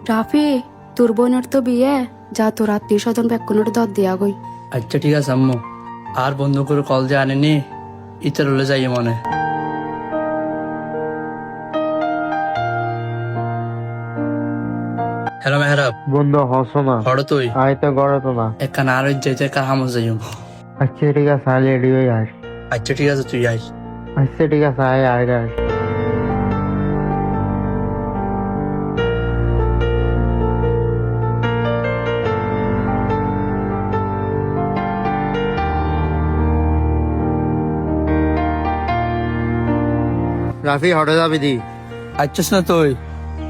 রাফি, তোর বোনের তো বিয়ে, যা তোর আত্মীয় স্বজন বেক্ষণের দর দিয়া গই। আচ্ছা ঠিক আছে আম্মু। আর বন্ধু করে কল যে আনেনি, ইতার হলে যাই মনে। হ্যালো মেহরাব, বন্ধু হসো না, হড় তুই আইতে গড়ে তো না। একখান আর যাইতে একটা হামস যাই। আচ্ছা ঠিক আছে, আই রেডি হয়ে আস। আচ্ছা ঠিক আছে তুই আই। আচ্ছা ঠিক আছে, আই আস। রাফি হটে যাবি দি? আচ্ছাস না তুই?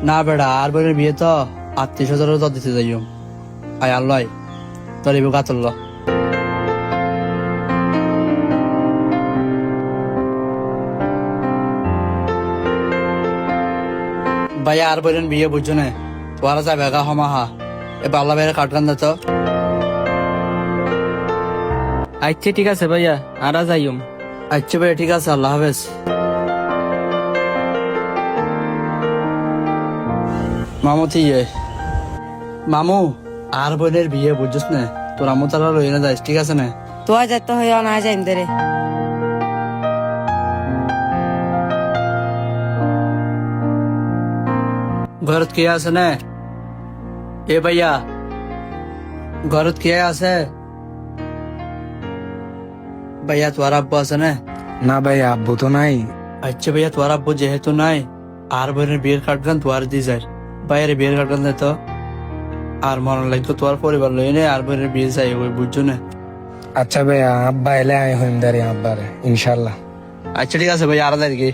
না বেড়া, আর বোনের বিয়ে তো আত্মীয় স্বজনের দর দিতে যাই। আয় আল্লাহ তোর এবার কাতল। ভাইয়া আর বোনের বিয়ে বুঝছো না, তোরা যা বেগা হমাহা এ বাল্লা বাইরে কাটগান দে তো। আচ্ছা ঠিক আছে ভাইয়া, আরা যাইম। আচ্ছা ভাইয়া ঠিক আছে, আল্লাহ হাফেজ। মামু ঠিক মামু, আর বোনের বিয়ে বুঝছিস না, তোর আমু তারা লই না যাইস, ঠিক আছে না? তো যাইতে হয় না যাইম দেরে। ঘরত কে আছে না? এ ভাইয়া, ঘরত কে আছে? ভাইয়া তোর আব্বু আছে না? না ভাই, আব্বু তো নাই। আচ্ছা ভাইয়া তোর আব্বু যেহেতু নাই, আর বোনের বিয়ের কাটগান তোর দি যায়। ভাইয়ের বিয়ের কাটগান দে তো। আর মনে লাগতো তোর পরিবার লই নে আর বোনের বিয়ে যাই ওই বুঝছো না? আচ্ছা ভাই, আব্বা এলে আই হইম দারে আব্বারে ইনশাল্লাহ। আচ্ছা ঠিক আছে ভাইয়া, আর কি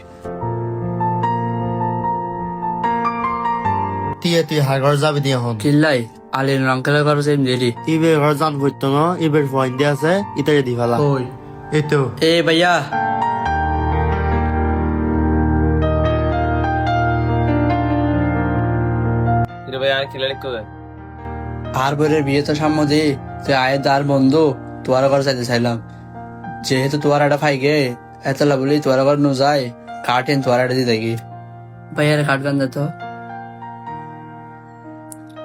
তুই হাগর যাবি দিয়ে হন। কিল্লাই আলির আঙ্কেলের ঘর যাই দেরি। ইবের ঘর জান হইতো না, ইবের পয়েন্ট দিয়ে আছে, ইতারে দি ফেলা। ওই এই তো এ ভাইয়া, আর বোনের বিয়ে তো সাম্য দি তুই আয় তার বন্ধু তোয়ার ঘর যাইতে চাইলাম, যেহেতু তোয়ার একটা ফাই গে এতলা বলি তোয়ার ঘর নু যায় কাটেন তোয়ার একটা দিয়ে দেখি। ভাইয়ার কাট গান দে তো।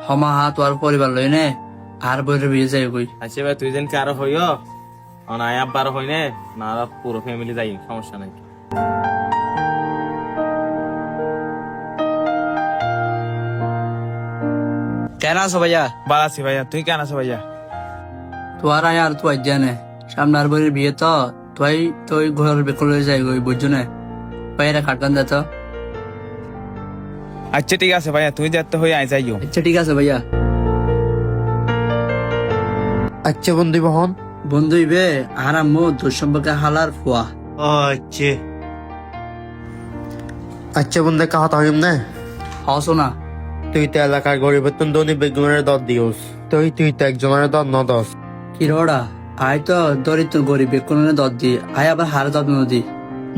হমা হা তোর পরিবার লই নে আর বোনের বিয়ে যাই কই। আচ্ছা ভাই, তুই যেন কারো হইও অনায় আব্বার হই নে না, পুরো ফ্যামিলি যাই, সমস্যা নাই। কেন আছো ভাইয়া? বালাসি ভাইয়া, তুই কেন আছো ভাইয়া? তোয়ার আয় আর তুই জানে সামনে আর বোনের বিয়ে তো তুই তুই ঘরের বেকল হয়ে যাই কই বুঝছো না? ভাইয়ারা কাট গান দে তো। আচ্ছা ঠিক আছে ভাইয়া, তুই যেতে হই আই যাইও। আচ্ছা ঠিক আছে ভাইয়া। আচ্ছা বন্ধু বহন। বন্ধু ইবে আর আম্মু তোর সম্পর্কে হালার ফুয়া। আচ্ছা আচ্ছা বন্ধু, কাহত হইম না। হসো না তুই তো এলাকার গরিবের তুন দনি বেগুনের দর দিওস, তুই তো একজনের দর ন দশ। কি রোডা, আয় তো দরিদ্র গরিব কোনো দর দি, আয় আবার হার দর নদী।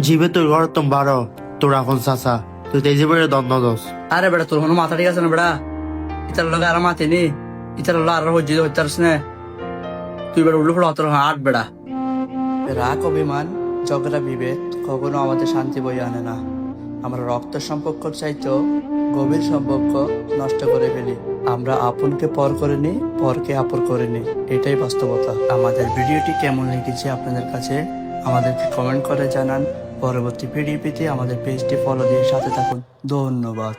জিবে তোর ঘর তুম বারো, তোর এখন চাচা, তুই তো এই জীবনের দর ন দশ। আরে বেটা তোর কোনো মাথা ঠিক আছে না বেটা? ইতার লগে আর মাতে নি, ইতার লগে আর হজ্জি হইতারস না তুই বেটা উল্লু ফোড়া তোর আট বেটা। রাগ অভিমান ঝগড়া বিভেদ কখনো আমাদের শান্তি বই আনে না। আমরা রক্তের সম্পর্ক চাইতো গভীর সম্পর্ক নষ্ট করে ফেলি। আমরা আপনকে পর করে নিই, পরকে আপন করে নিই, এটাই বাস্তবতা। আমাদের ভিডিওটি কেমন লেগেছে আপনাদের কাছে আমাদেরকে কমেন্ট করে জানান। পরবর্তী ভিডিও পেতে আমাদের পেজটি ফলো দিয়ে সাথে থাকুন। ধন্যবাদ।